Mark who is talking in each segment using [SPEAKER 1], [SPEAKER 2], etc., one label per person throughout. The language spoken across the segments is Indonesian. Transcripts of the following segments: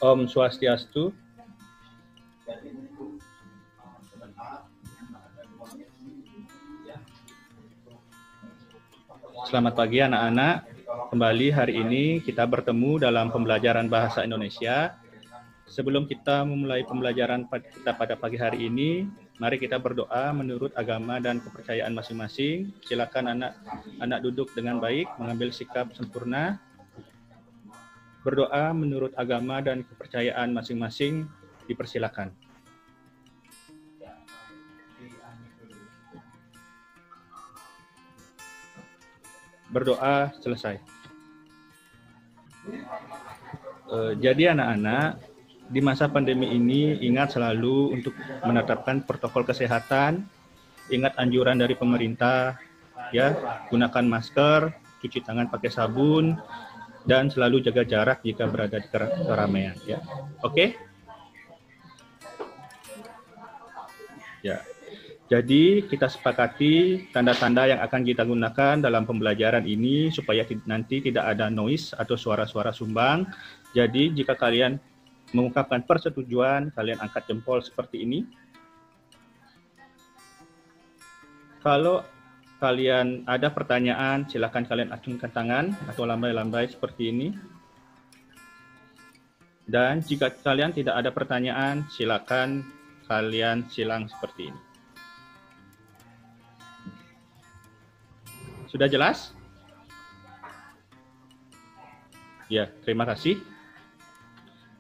[SPEAKER 1] Om Swastiastu. Selamat pagi anak-anak. Kembali hari ini kita bertemu dalam pembelajaran bahasa Indonesia. Sebelum kita memulai pembelajaran kita pada pagi hari ini, mari kita berdoa menurut agama dan kepercayaan masing-masing. Silakan anak-anak duduk dengan baik, mengambil sikap sempurna. Berdoa menurut agama dan kepercayaan masing-masing, dipersilakan. Berdoa selesai. Jadi anak-anak, di masa pandemi ini ingat selalu untuk menetapkan protokol kesehatan, ingat anjuran dari pemerintah, ya, gunakan masker, cuci tangan pakai sabun, dan selalu jaga jarak jika berada di keramaian, ya. Oke? Ya. Jadi kita sepakati tanda-tanda yang akan kita gunakan dalam pembelajaran ini supaya nanti tidak ada noise atau suara-suara sumbang. Jadi jika kalian mengungkapkan persetujuan, kalian angkat jempol seperti ini. Kalau kalian ada pertanyaan, silakan kalian acungkan tangan atau lambai-lambai seperti ini. Dan jika kalian tidak ada pertanyaan, silakan kalian silang seperti ini. Sudah jelas? Ya, terima kasih.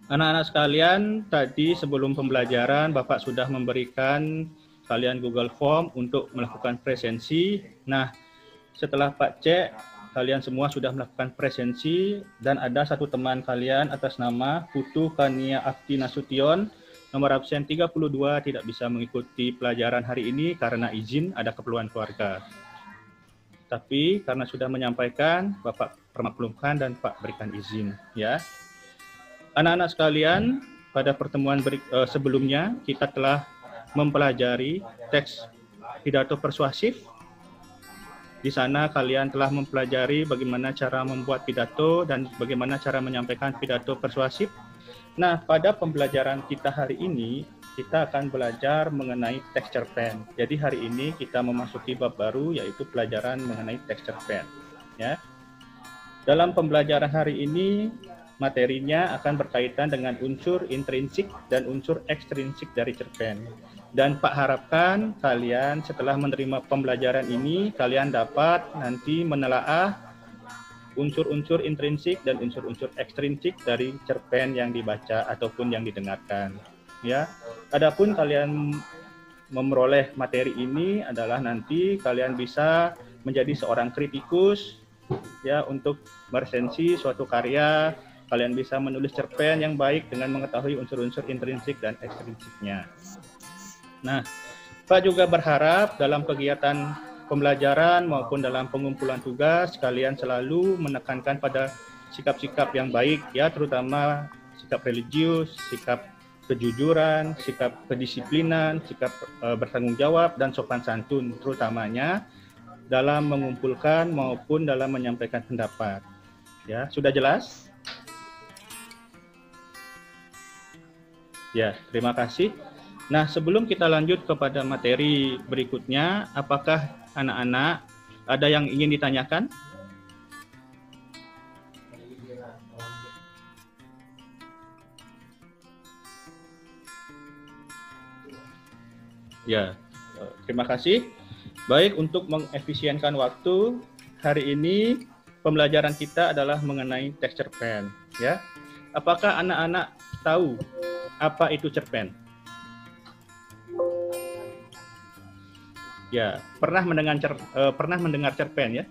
[SPEAKER 1] Anak-anak sekalian, tadi sebelum pembelajaran Bapak sudah memberikan kalian Google Form untuk melakukan presensi. Nah, setelah Pak cek, kalian semua sudah melakukan presensi dan ada satu teman kalian atas nama Putu Kania Akti Nasution, nomor absen 32 tidak bisa mengikuti pelajaran hari ini karena izin ada keperluan keluarga. Tapi karena sudah menyampaikan, Bapak permaklumkan dan Pak berikan izin, ya. Anak-anak sekalian, pada pertemuan sebelumnya kita telah mempelajari teks pidato persuasif. Di sana kalian telah mempelajari bagaimana cara membuat pidato dan bagaimana cara menyampaikan pidato persuasif. Nah, pada pembelajaran kita hari ini, kita akan belajar mengenai teks cerpen. Jadi hari ini kita memasuki bab baru, yaitu pelajaran mengenai teks cerpen. Ya. Dalam pembelajaran hari ini, materinya akan berkaitan dengan unsur intrinsik dan unsur ekstrinsik dari cerpen. Dan Pak harapkan kalian setelah menerima pembelajaran ini, kalian dapat nanti menelaah unsur-unsur intrinsik dan unsur-unsur ekstrinsik dari cerpen yang dibaca ataupun yang didengarkan. Ya, adapun kalian memperoleh materi ini adalah nanti kalian bisa menjadi seorang kritikus, ya, untuk meresensi suatu karya. Kalian bisa menulis cerpen yang baik dengan mengetahui unsur-unsur intrinsik dan ekstrinsiknya. Nah, Pak juga berharap dalam kegiatan pembelajaran maupun dalam pengumpulan tugas kalian selalu menekankan pada sikap-sikap yang baik, ya, terutama sikap religius, sikap kejujuran, sikap kedisiplinan, sikap bertanggung jawab, dan sopan santun, terutamanya dalam mengumpulkan maupun dalam menyampaikan pendapat. Ya, sudah jelas? Ya, terima kasih. Nah, sebelum kita lanjut kepada materi berikutnya, apakah anak-anak ada yang ingin ditanyakan? Ya, terima kasih. Baik, untuk mengefisienkan waktu, hari ini pembelajaran kita adalah mengenai teks cerpen. Ya, apakah anak-anak tahu apa itu cerpen? Ya, pernah mendengar cerpen, ya?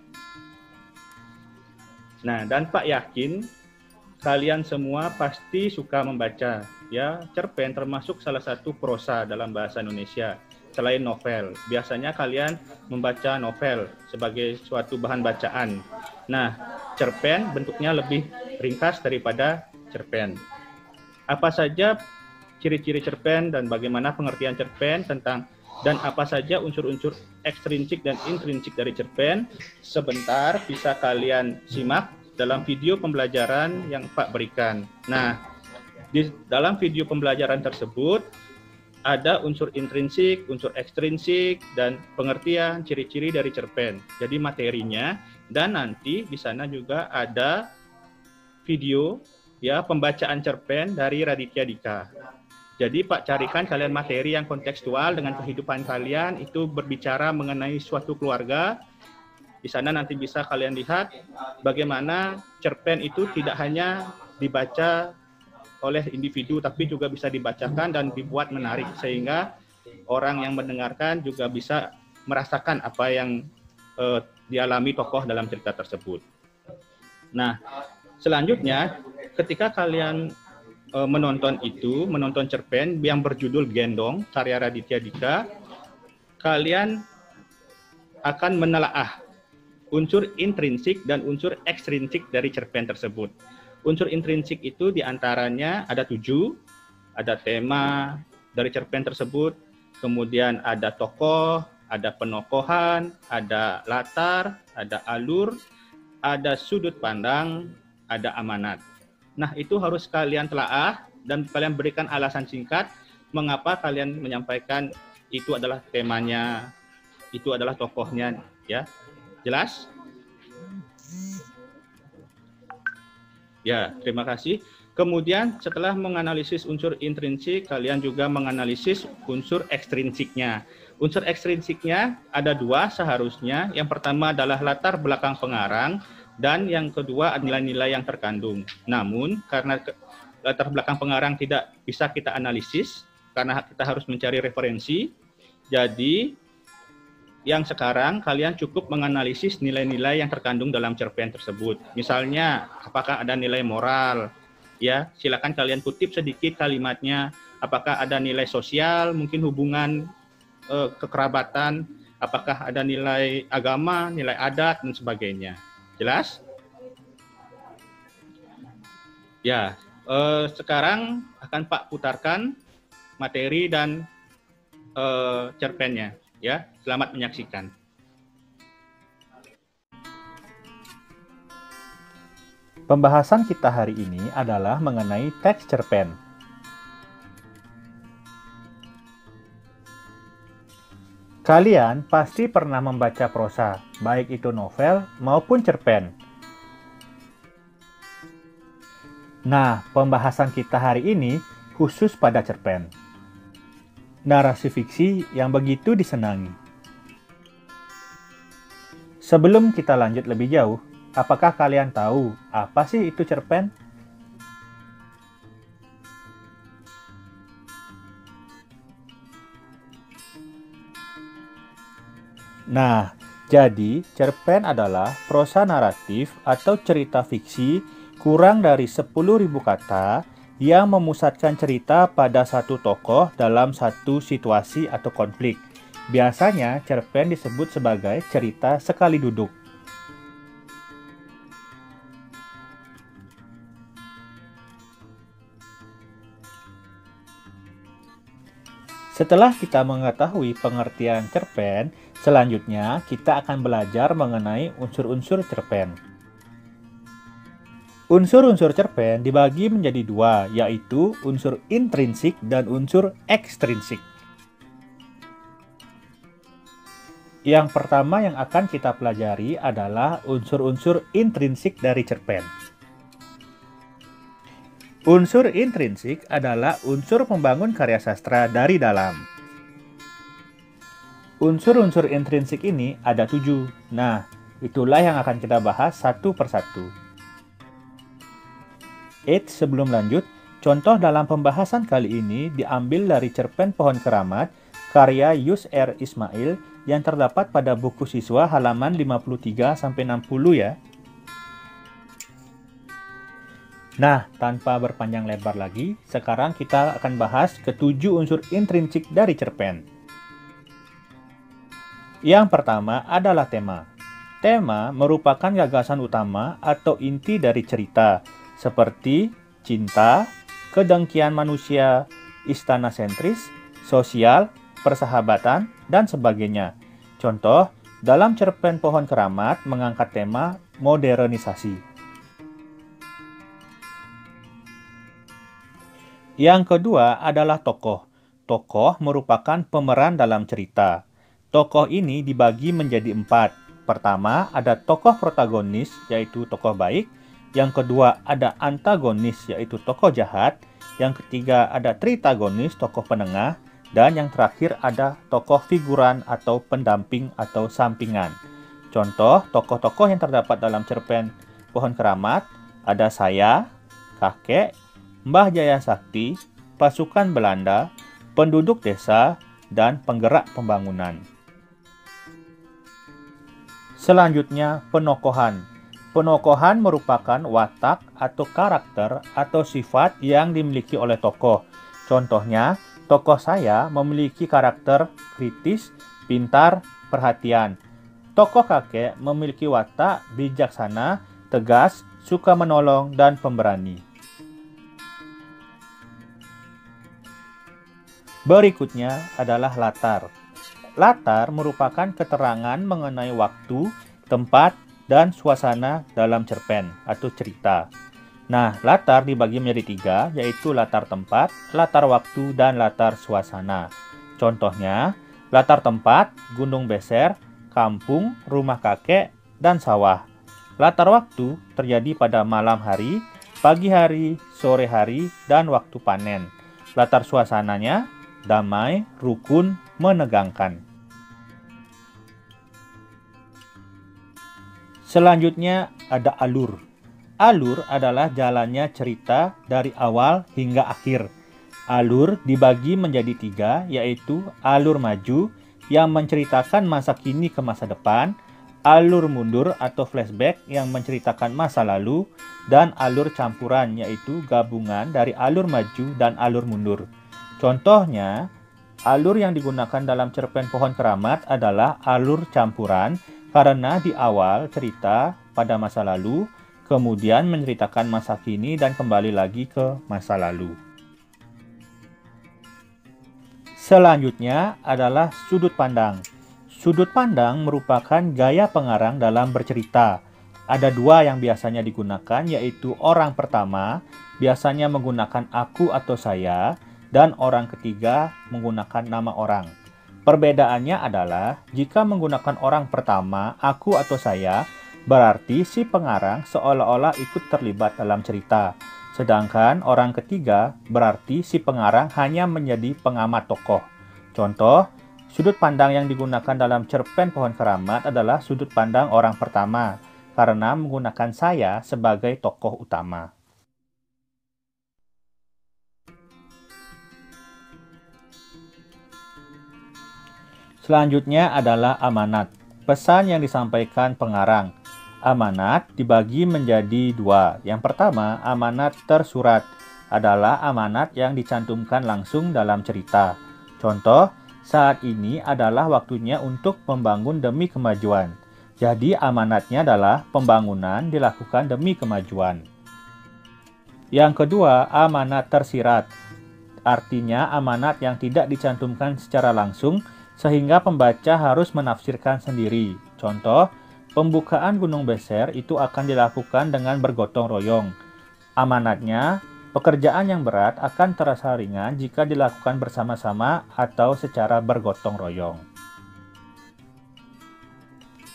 [SPEAKER 1] Nah, dan Pak yakin kalian semua pasti suka membaca, ya. Cerpen termasuk salah satu prosa dalam bahasa Indonesia selain novel. Biasanya kalian membaca novel sebagai suatu bahan bacaan. Nah, cerpen bentuknya lebih ringkas daripada cerpen. Apa saja ciri-ciri cerpen dan bagaimana pengertian cerpen dan apa saja unsur-unsur ekstrinsik dan intrinsik dari cerpen, sebentar bisa kalian simak dalam video pembelajaran yang Pak berikan. Nah, di dalam video pembelajaran tersebut ada unsur intrinsik, unsur ekstrinsik, dan pengertian ciri-ciri dari cerpen. Jadi materinya, dan nanti di sana juga ada video ya pembacaan cerpen dari Raditya Dika. Jadi Pak carikan kalian materi yang kontekstual dengan kehidupan kalian, itu berbicara mengenai suatu keluarga. Di sana nanti bisa kalian lihat bagaimana cerpen itu tidak hanya dibaca oleh individu, tapi juga bisa dibacakan dan dibuat menarik, sehingga orang yang mendengarkan juga bisa merasakan apa yang dialami tokoh dalam cerita tersebut. Nah, selanjutnya ketika kalian menonton cerpen yang berjudul Gendong, karya Raditya Dika, kalian akan menelaah unsur intrinsik dan unsur ekstrinsik dari cerpen tersebut. Unsur intrinsik itu diantaranya ada 7, ada tema dari cerpen tersebut, kemudian ada tokoh, ada penokohan, ada latar, ada alur, ada sudut pandang, ada amanat. Nah, itu harus kalian telaah dan kalian berikan alasan singkat mengapa kalian menyampaikan itu adalah temanya, itu adalah tokohnya, ya. Jelas? Ya, terima kasih. Kemudian setelah menganalisis unsur intrinsik, kalian juga menganalisis unsur ekstrinsiknya. Unsur ekstrinsiknya ada 2 seharusnya. Yang pertama adalah latar belakang pengarang, dan yang kedua nilai-nilai yang terkandung. Namun karena latar belakang pengarang tidak bisa kita analisis karena kita harus mencari referensi, jadi yang sekarang kalian cukup menganalisis nilai-nilai yang terkandung dalam cerpen tersebut. Misalnya apakah ada nilai moral, ya silakan kalian kutip sedikit kalimatnya. Apakah ada nilai sosial, mungkin hubungan kekerabatan, apakah ada nilai agama, nilai adat dan sebagainya. Jelas? Ya, sekarang akan Pak putarkan materi dan cerpennya. Ya, selamat menyaksikan.
[SPEAKER 2] Pembahasan kita hari ini adalah mengenai teks cerpen. Kalian pasti pernah membaca prosa, baik itu novel maupun cerpen. Nah, pembahasan kita hari ini khusus pada cerpen. Narasi fiksi yang begitu disenangi. Sebelum kita lanjut lebih jauh, apakah kalian tahu apa sih itu cerpen? Nah, jadi cerpen adalah prosa naratif atau cerita fiksi kurang dari 10.000 kata yang memusatkan cerita pada satu tokoh dalam satu situasi atau konflik. Biasanya cerpen disebut sebagai cerita sekali duduk. Setelah kita mengetahui pengertian cerpen, selanjutnya kita akan belajar mengenai unsur-unsur cerpen. Unsur-unsur cerpen dibagi menjadi 2, yaitu unsur intrinsik dan unsur ekstrinsik. Yang pertama yang akan kita pelajari adalah unsur-unsur intrinsik dari cerpen. Unsur intrinsik adalah unsur pembangun karya sastra dari dalam. Unsur-unsur intrinsik ini ada 7. Nah, itulah yang akan kita bahas satu persatu. Sebelum lanjut, contoh dalam pembahasan kali ini diambil dari cerpen Pohon Keramat, karya Yus R. Ismail yang terdapat pada buku siswa halaman 53-60 ya. Nah, tanpa berpanjang lebar lagi, sekarang kita akan bahas ke-7 unsur intrinsik dari cerpen. Yang pertama adalah tema. Tema merupakan gagasan utama atau inti dari cerita, seperti cinta, kedengkian manusia, istana sentris, sosial, persahabatan, dan sebagainya. Contoh, dalam cerpen Pohon Keramat mengangkat tema modernisasi. Yang kedua adalah tokoh. Tokoh merupakan pemeran dalam cerita. Tokoh ini dibagi menjadi 4. Pertama, ada tokoh protagonis, yaitu tokoh baik. Yang kedua, ada antagonis, yaitu tokoh jahat. Yang ketiga, ada tritagonis, tokoh penengah. Dan yang terakhir, ada tokoh figuran atau pendamping atau sampingan. Contoh, tokoh-tokoh yang terdapat dalam cerpen Pohon Keramat ada saya, kakek, Mbah Jaya Sakti, pasukan Belanda, penduduk desa, dan penggerak pembangunan. Selanjutnya, penokohan. Penokohan merupakan watak atau karakter atau sifat yang dimiliki oleh tokoh. Contohnya, tokoh saya memiliki karakter kritis, pintar, perhatian. Tokoh kakek memiliki watak bijaksana, tegas, suka menolong, dan pemberani. Berikutnya adalah latar. Latar merupakan keterangan mengenai waktu, tempat, dan suasana dalam cerpen atau cerita. Nah, latar dibagi menjadi 3, yaitu latar tempat, latar waktu, dan latar suasana. Contohnya, latar tempat, Gunung Beser, kampung, rumah kakek, dan sawah. Latar waktu terjadi pada malam hari, pagi hari, sore hari, dan waktu panen. Latar suasananya, damai, rukun, menegangkan. Selanjutnya ada alur. Alur adalah jalannya cerita dari awal hingga akhir. Alur dibagi menjadi 3, yaitu alur maju yang menceritakan masa kini ke masa depan, alur mundur atau flashback yang menceritakan masa lalu, dan alur campuran yaitu gabungan dari alur maju dan alur mundur. Contohnya, alur yang digunakan dalam cerpen Pohon Keramat adalah alur campuran karena di awal cerita pada masa lalu, kemudian menceritakan masa kini dan kembali lagi ke masa lalu. Selanjutnya adalah sudut pandang. Sudut pandang merupakan gaya pengarang dalam bercerita. Ada 2 yang biasanya digunakan, yaitu orang pertama biasanya menggunakan aku atau saya, dan orang ketiga menggunakan nama orang. Perbedaannya adalah jika menggunakan orang pertama, aku atau saya, berarti si pengarang seolah-olah ikut terlibat dalam cerita. Sedangkan orang ketiga berarti si pengarang hanya menjadi pengamat tokoh. Contoh, sudut pandang yang digunakan dalam cerpen Pohon Keramat adalah sudut pandang orang pertama karena menggunakan saya sebagai tokoh utama. Selanjutnya adalah amanat. Pesan yang disampaikan pengarang. Amanat dibagi menjadi 2. Yang pertama, amanat tersurat adalah amanat yang dicantumkan langsung dalam cerita. Contoh, saat ini adalah waktunya untuk membangun demi kemajuan. Jadi amanatnya adalah pembangunan dilakukan demi kemajuan. Yang kedua, amanat tersirat. Artinya amanat yang tidak dicantumkan secara langsung sehingga pembaca harus menafsirkan sendiri. Contoh, pembukaan Gunung Beser itu akan dilakukan dengan bergotong royong. Amanatnya, pekerjaan yang berat akan terasa ringan jika dilakukan bersama-sama atau secara bergotong royong.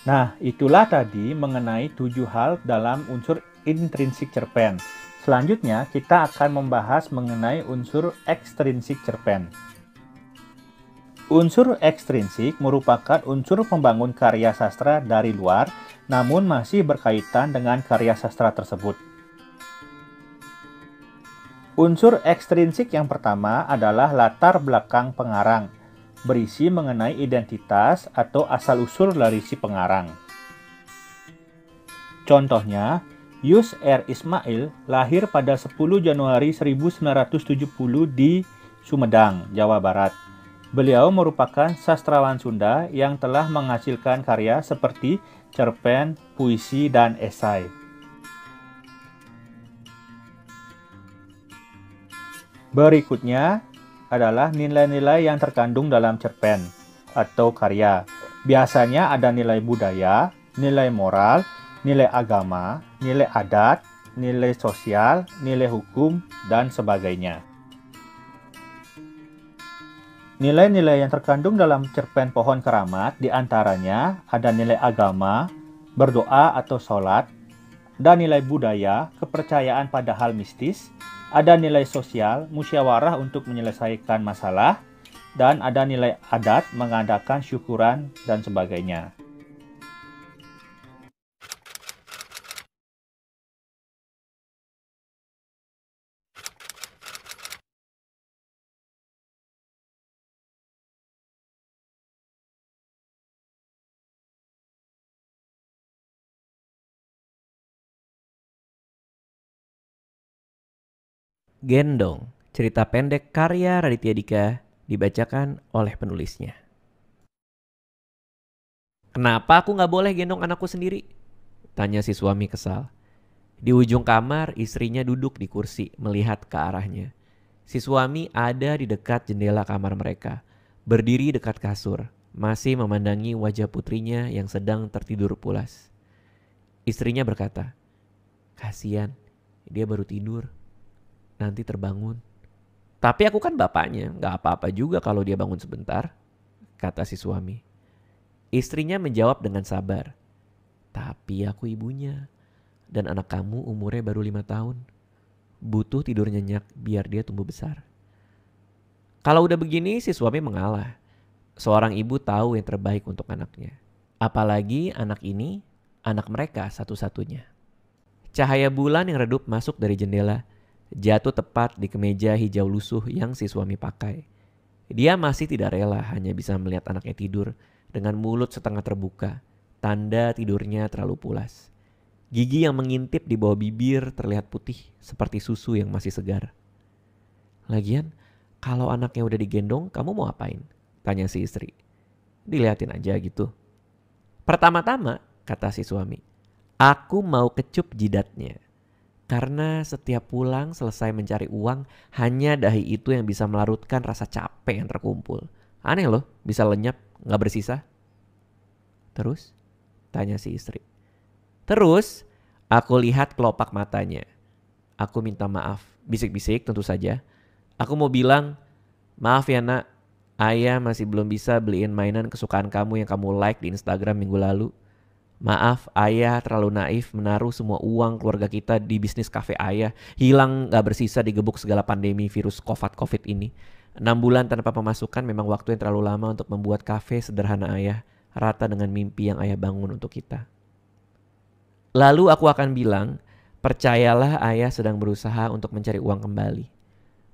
[SPEAKER 2] Nah, itulah tadi mengenai 7 hal dalam unsur intrinsik cerpen. Selanjutnya, kita akan membahas mengenai unsur ekstrinsik cerpen. Unsur ekstrinsik merupakan unsur pembangun karya sastra dari luar, namun masih berkaitan dengan karya sastra tersebut. Unsur ekstrinsik yang pertama adalah latar belakang pengarang, berisi mengenai identitas atau asal-usul dari si pengarang. Contohnya, Yus R. Ismail lahir pada 10 Januari 1970 di Sumedang, Jawa Barat. Beliau merupakan sastrawan Sunda yang telah menghasilkan karya seperti cerpen, puisi, dan esai. Berikutnya adalah nilai-nilai yang terkandung dalam cerpen atau karya. Biasanya ada nilai budaya, nilai moral, nilai agama, nilai adat, nilai sosial, nilai hukum, dan sebagainya. Nilai-nilai yang terkandung dalam cerpen Pohon Keramat diantaranya ada nilai agama, berdoa atau sholat, ada nilai budaya, kepercayaan pada hal mistis, ada nilai sosial, musyawarah untuk menyelesaikan masalah, dan ada nilai adat, mengadakan syukuran, dan sebagainya.
[SPEAKER 3] Gendong, cerita pendek karya Raditya Dika, dibacakan oleh penulisnya. Kenapa aku gak boleh gendong anakku sendiri? Tanya si suami kesal. Di ujung kamar, istrinya duduk di kursi melihat ke arahnya. Si suami ada di dekat jendela kamar mereka, berdiri dekat kasur, masih memandangi wajah putrinya yang sedang tertidur pulas. Istrinya berkata, "Kasian, dia baru tidur. Nanti terbangun." "Tapi aku kan bapaknya, gak apa-apa juga kalau dia bangun sebentar," kata si suami. Istrinya menjawab dengan sabar, "Tapi aku ibunya, dan anak kamu umurnya baru 5 tahun. Butuh tidur nyenyak biar dia tumbuh besar." Kalau udah begini si suami mengalah. Seorang ibu tahu yang terbaik untuk anaknya. Apalagi anak ini, anak mereka satu-satunya. Cahaya bulan yang redup masuk dari jendela, jatuh tepat di kemeja hijau lusuh yang si suami pakai. Dia masih tidak rela hanya bisa melihat anaknya tidur dengan mulut setengah terbuka, tanda tidurnya terlalu pulas. Gigi yang mengintip di bawah bibir terlihat putih seperti susu yang masih segar. "Lagian, kalau anaknya udah digendong, kamu mau apain?" tanya si istri. "Dilihatin aja gitu." "Pertama-tama," kata si suami, "aku mau kecup jidatnya. Karena setiap pulang selesai mencari uang, hanya dahi itu yang bisa melarutkan rasa capek yang terkumpul. Aneh loh, bisa lenyap, gak bersisa." "Terus?" tanya si istri. "Terus, aku lihat kelopak matanya. Aku minta maaf, bisik-bisik tentu saja. Aku mau bilang, 'Maaf ya nak, ayah masih belum bisa beliin mainan kesukaan kamu yang kamu like di Instagram minggu lalu. Maaf, ayah terlalu naif menaruh semua uang keluarga kita di bisnis kafe ayah. Hilang gak bersisa digebuk segala pandemi virus COVID ini. 6 bulan tanpa pemasukan memang waktu yang terlalu lama untuk membuat kafe sederhana ayah rata dengan mimpi yang ayah bangun untuk kita. Lalu aku akan bilang, percayalah ayah sedang berusaha untuk mencari uang kembali.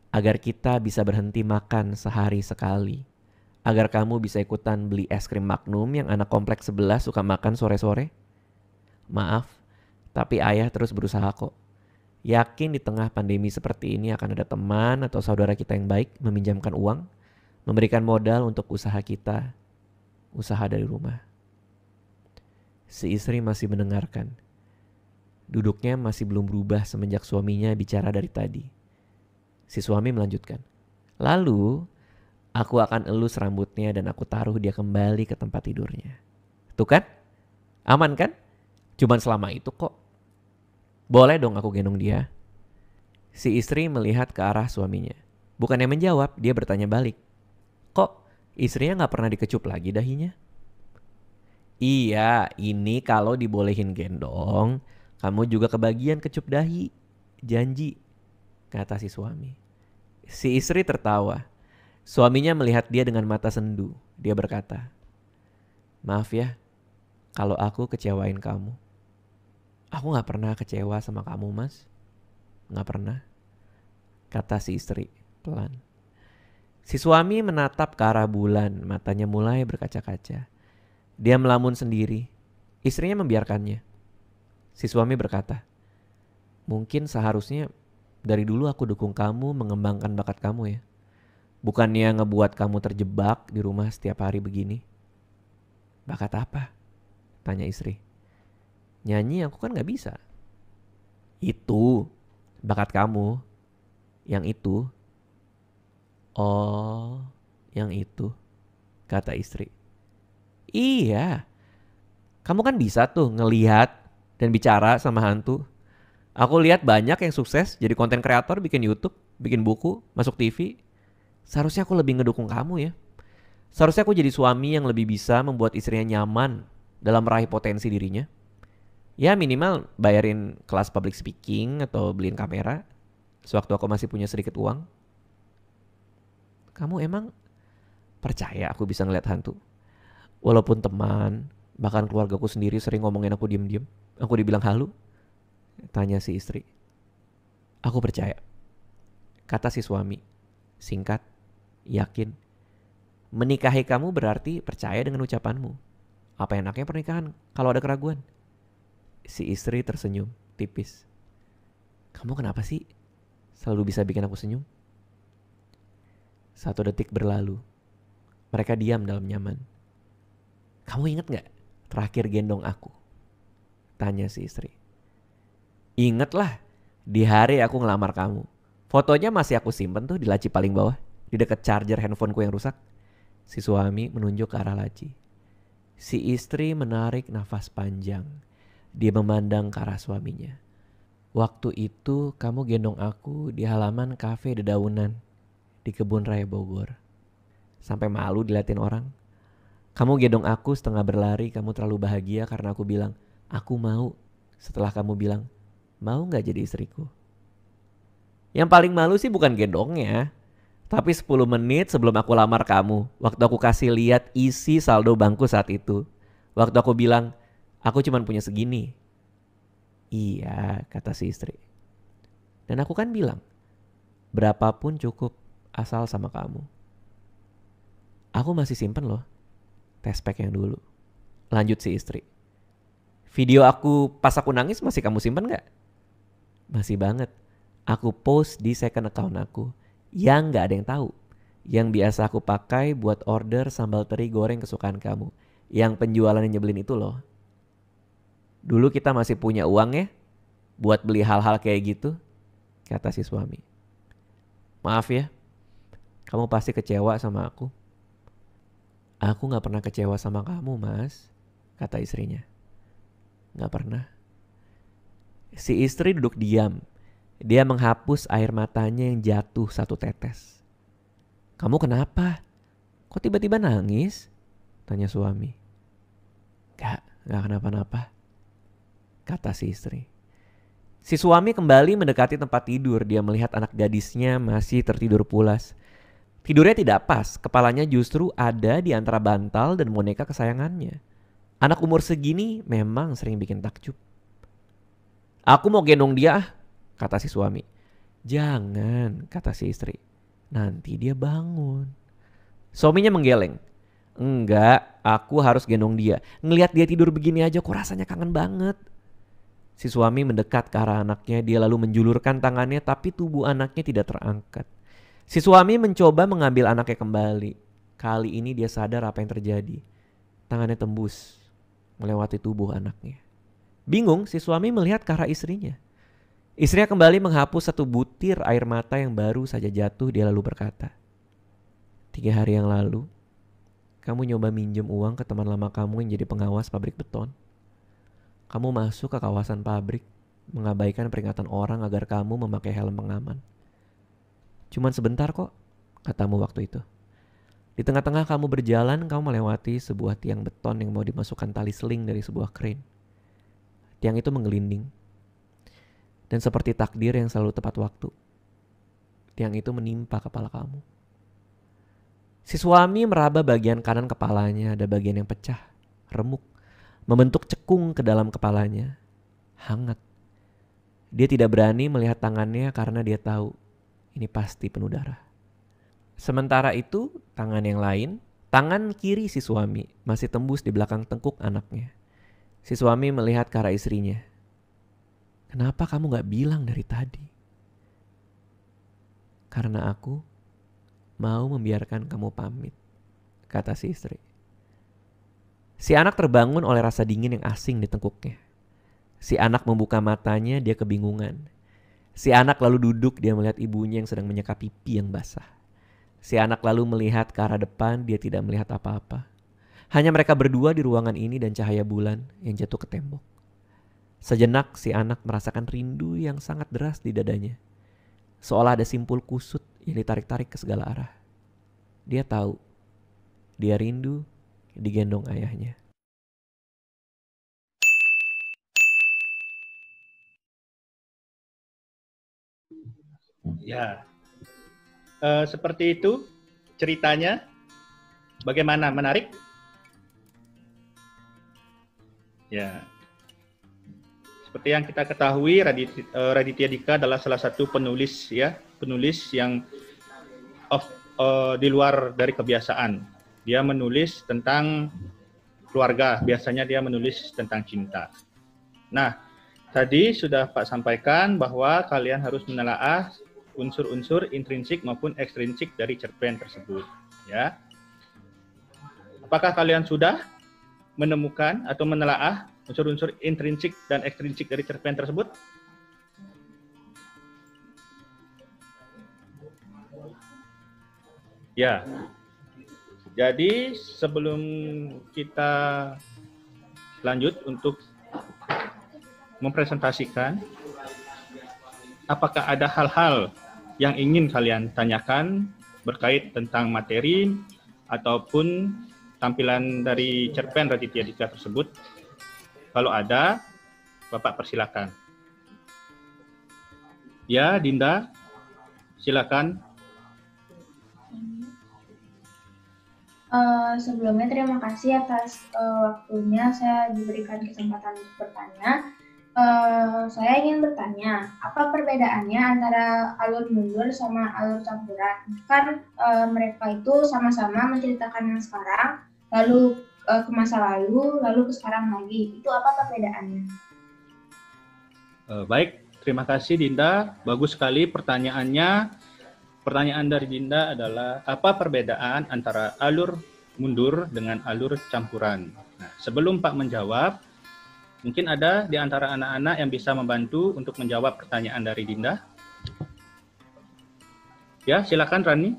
[SPEAKER 3] Agar kita bisa berhenti makan sehari sekali. Agar kamu bisa ikutan beli es krim Magnum yang anak kompleks sebelah suka makan sore-sore. Maaf, tapi ayah terus berusaha kok. Yakin di tengah pandemi seperti ini akan ada teman atau saudara kita yang baik meminjamkan uang, memberikan modal untuk usaha kita, usaha dari rumah." Si istri masih mendengarkan. Duduknya masih belum berubah semenjak suaminya bicara dari tadi. Si suami melanjutkan, "Lalu, aku akan elus rambutnya dan aku taruh dia kembali ke tempat tidurnya. Tuh kan? Aman kan? Cuman selama itu kok. Boleh dong aku gendong dia?" Si istri melihat ke arah suaminya. Bukannya menjawab, dia bertanya balik. "Kok istrinya gak pernah dikecup lagi dahinya?" "Iya, ini kalau dibolehin gendong, kamu juga kebagian kecup dahi. Janji," kata si suami. Si istri tertawa. Suaminya melihat dia dengan mata sendu. Dia berkata, "Maaf ya, kalau aku kecewain kamu." "Aku gak pernah kecewa sama kamu, Mas. Gak pernah," kata si istri pelan. Si suami menatap ke arah bulan, matanya mulai berkaca-kaca. Dia melamun sendiri. Istrinya membiarkannya. Si suami berkata, "Mungkin seharusnya dari dulu aku dukung kamu mengembangkan bakat kamu ya. Bukannya ngebuat kamu terjebak di rumah setiap hari begini." "Bakat apa?" tanya istri. "Nyanyi aku kan gak bisa." "Itu bakat kamu. Yang itu." "Oh, yang itu," kata istri. "Iya, kamu kan bisa tuh ngelihat dan bicara sama hantu. Aku lihat banyak yang sukses jadi konten kreator, bikin YouTube, bikin buku, masuk TV. Seharusnya aku lebih ngedukung kamu ya. Seharusnya aku jadi suami yang lebih bisa membuat istrinya nyaman dalam meraih potensi dirinya. Ya minimal bayarin kelas public speaking atau beliin kamera sewaktu aku masih punya sedikit uang. Kamu emang percaya aku bisa ngeliat hantu? Walaupun teman, bahkan keluargaku sendiri sering ngomongin aku diem-diem. Aku dibilang halu? Tanya si istri. Aku percaya. Kata si suami. Singkat, yakin. Menikahi kamu berarti percaya dengan ucapanmu. Apa enaknya pernikahan kalau ada keraguan? Si istri tersenyum tipis. Kamu kenapa sih selalu bisa bikin aku senyum? 1 detik berlalu. Mereka diam dalam nyaman. Kamu inget gak terakhir gendong aku? Tanya si istri. Inget lah, di hari aku ngelamar kamu. Fotonya masih aku simpen tuh di laci paling bawah, di dekat charger handphoneku yang rusak. Si suami menunjuk ke arah laci. Si istri menarik nafas panjang. Dia memandang ke arah suaminya. Waktu itu kamu gendong aku di halaman kafe dedaunan di Kebun Raya Bogor. Sampai malu diliatin orang. Kamu gendong aku setengah berlari, kamu terlalu bahagia karena aku bilang, aku mau. Setelah kamu bilang, mau gak jadi istriku? Yang paling malu sih bukan gendongnya. Tapi 10 menit sebelum aku lamar kamu, waktu aku kasih lihat isi saldo bangku saat itu. Waktu aku bilang, aku cuma punya segini. Iya, kata si istri. Dan aku kan bilang, berapapun cukup asal sama kamu. Aku masih simpen loh tespek yang dulu. Lanjut si istri. Video aku pas aku nangis masih kamu simpen gak? Masih banget. Aku post di second account aku yang gak ada yang tahu. Yang biasa aku pakai buat order sambal teri goreng kesukaan kamu. Yang penjualannya nyebelin itu loh. Dulu kita masih punya uang ya buat beli hal-hal kayak gitu, kata si suami. Maaf ya, kamu pasti kecewa sama aku. Aku gak pernah kecewa sama kamu mas, kata istrinya. Gak pernah. Si istri duduk diam. Dia menghapus air matanya yang jatuh 1 tetes. Kamu kenapa? Kok tiba-tiba nangis? Tanya suami. Gak kenapa-napa, kata si istri. Si suami kembali mendekati tempat tidur. Dia melihat anak gadisnya masih tertidur pulas. Tidurnya tidak pas, kepalanya justru ada di antara bantal dan boneka kesayangannya. Anak umur segini memang sering bikin takjub. Aku mau gendong dia, kata si suami. Jangan, kata si istri. Nanti dia bangun. Suaminya menggeleng. Enggak, aku harus gendong dia. Ngelihat dia tidur begini aja kok rasanya kangen banget. Si suami mendekat ke arah anaknya. Dia lalu menjulurkan tangannya tapi tubuh anaknya tidak terangkat. Si suami mencoba mengambil anaknya kembali. Kali ini dia sadar apa yang terjadi. Tangannya tembus melewati tubuh anaknya. Bingung, si suami melihat ke arah istrinya. Istrinya kembali menghapus 1 butir air mata yang baru saja jatuh. Dia lalu berkata, 3 hari yang lalu, kamu nyoba minjem uang ke teman lama kamu yang jadi pengawas pabrik beton. Kamu masuk ke kawasan pabrik, mengabaikan peringatan orang agar kamu memakai helm pengaman. Cuman sebentar kok, katamu waktu itu. Di tengah-tengah kamu berjalan, kamu melewati sebuah tiang beton yang mau dimasukkan tali seling dari sebuah crane. Tiang itu menggelinding. Dan seperti takdir yang selalu tepat waktu, tiang itu menimpa kepala kamu. Si suami meraba bagian kanan kepalanya, ada bagian yang pecah, remuk, membentuk cekung ke dalam kepalanya. Hangat. Dia tidak berani melihat tangannya karena dia tahu ini pasti penuh darah. Sementara itu, tangan yang lain, tangan kiri si suami masih tembus di belakang tengkuk anaknya. Si suami melihat ke arah istrinya. Kenapa kamu gak bilang dari tadi? Karena aku mau membiarkan kamu pamit, kata si istri. Si anak terbangun oleh rasa dingin yang asing di tengkuknya. Si anak membuka matanya, dia kebingungan. Si anak lalu duduk, dia melihat ibunya yang sedang menyeka pipi yang basah. Si anak lalu melihat ke arah depan, dia tidak melihat apa-apa. Hanya mereka berdua di ruangan ini dan cahaya bulan yang jatuh ke tembok. Sejenak si anak merasakan rindu yang sangat deras di dadanya. Seolah ada simpul kusut yang ditarik-tarik ke segala arah. Dia tahu, dia rindu digendong ayahnya.
[SPEAKER 1] Ya, seperti itu ceritanya. Bagaimana, menarik? Ya, seperti yang kita ketahui, Raditya Dika adalah salah satu penulis yang di luar dari kebiasaan. Dia menulis tentang keluarga, biasanya dia menulis tentang cinta. Nah, tadi sudah Pak sampaikan bahwa kalian harus menelaah unsur-unsur intrinsik maupun ekstrinsik dari cerpen tersebut, ya. Apakah kalian sudah menemukan atau menelaah unsur-unsur intrinsik dan ekstrinsik dari cerpen tersebut? Ya. Jadi sebelum kita lanjut untuk mempresentasikan, apakah ada hal-hal yang ingin kalian tanyakan berkait tentang materi ataupun tampilan dari cerpen Raditya Dika tersebut? Kalau ada, Bapak persilakan. Ya, Dinda, silakan.
[SPEAKER 4] Sebelumnya terima kasih atas waktunya saya diberikan kesempatan untuk bertanya. Saya ingin bertanya, apa perbedaannya antara alur mundur sama alur campuran? Kan mereka itu sama-sama menceritakan yang sekarang, lalu ke masa lalu ke sekarang lagi. Itu apa perbedaannya?
[SPEAKER 1] Baik, terima kasih Dinda. Bagus sekali pertanyaannya. Pertanyaan dari Dinda adalah, apa perbedaan antara alur mundur dengan alur campuran? Nah, sebelum Pak menjawab, mungkin ada di antara anak-anak yang bisa membantu untuk menjawab pertanyaan dari Dinda. Ya, silakan Rani.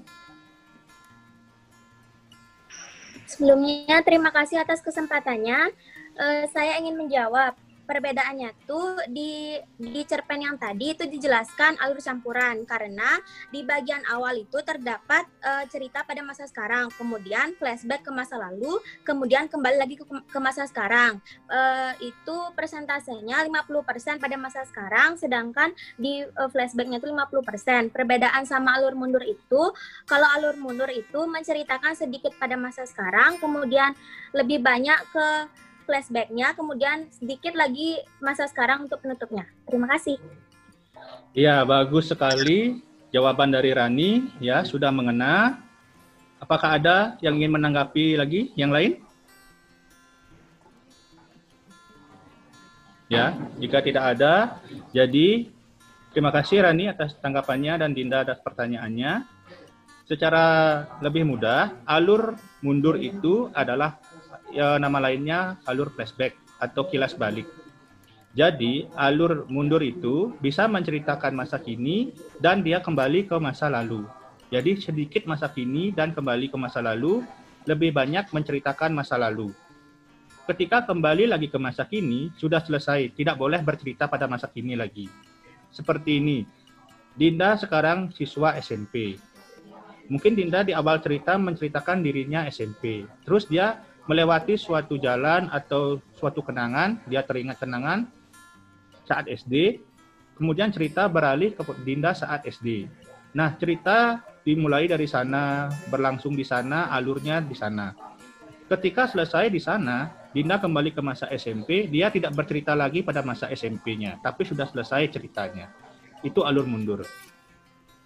[SPEAKER 5] Sebelumnya terima kasih atas kesempatannya. Saya ingin menjawab. Perbedaannya tuh di cerpen yang tadi itu dijelaskan alur campuran karena di bagian awal itu terdapat cerita pada masa sekarang, kemudian flashback ke masa lalu, kemudian kembali lagi ke masa sekarang. Itu persentasenya 50% pada masa sekarang, sedangkan di flashbacknya itu 50%. Perbedaan sama alur mundur itu, kalau alur mundur itu menceritakan sedikit pada masa sekarang, kemudian lebih banyak ke flashbacknya, kemudian sedikit lagi masa sekarang untuk penutupnya. Terima kasih.
[SPEAKER 1] Ya, bagus sekali jawaban dari Rani. Ya, sudah mengena. Apakah ada yang ingin menanggapi lagi yang lain? Ya, jika tidak ada, jadi terima kasih Rani atas tanggapannya dan Dinda atas pertanyaannya. Secara lebih mudah, alur mundur itu adalah nama lainnya alur flashback atau kilas balik. Jadi alur mundur itu bisa menceritakan masa kini dan dia kembali ke masa lalu. Jadi sedikit masa kini dan kembali ke masa lalu, lebih banyak menceritakan masa lalu. Ketika kembali lagi ke masa kini, sudah selesai, tidak boleh bercerita pada masa kini lagi. Seperti ini, Dinda sekarang siswa SMP. Mungkin Dinda di awal cerita menceritakan dirinya SMP. Terus dia melewati suatu jalan atau suatu kenangan, dia teringat kenangan saat SD, kemudian cerita beralih ke Dinda saat SD. Nah, cerita dimulai dari sana, berlangsung di sana, alurnya di sana. Ketika selesai di sana, Dinda kembali ke masa SMP, dia tidak bercerita lagi pada masa SMP-nya, tapi sudah selesai ceritanya. Itu alur mundur.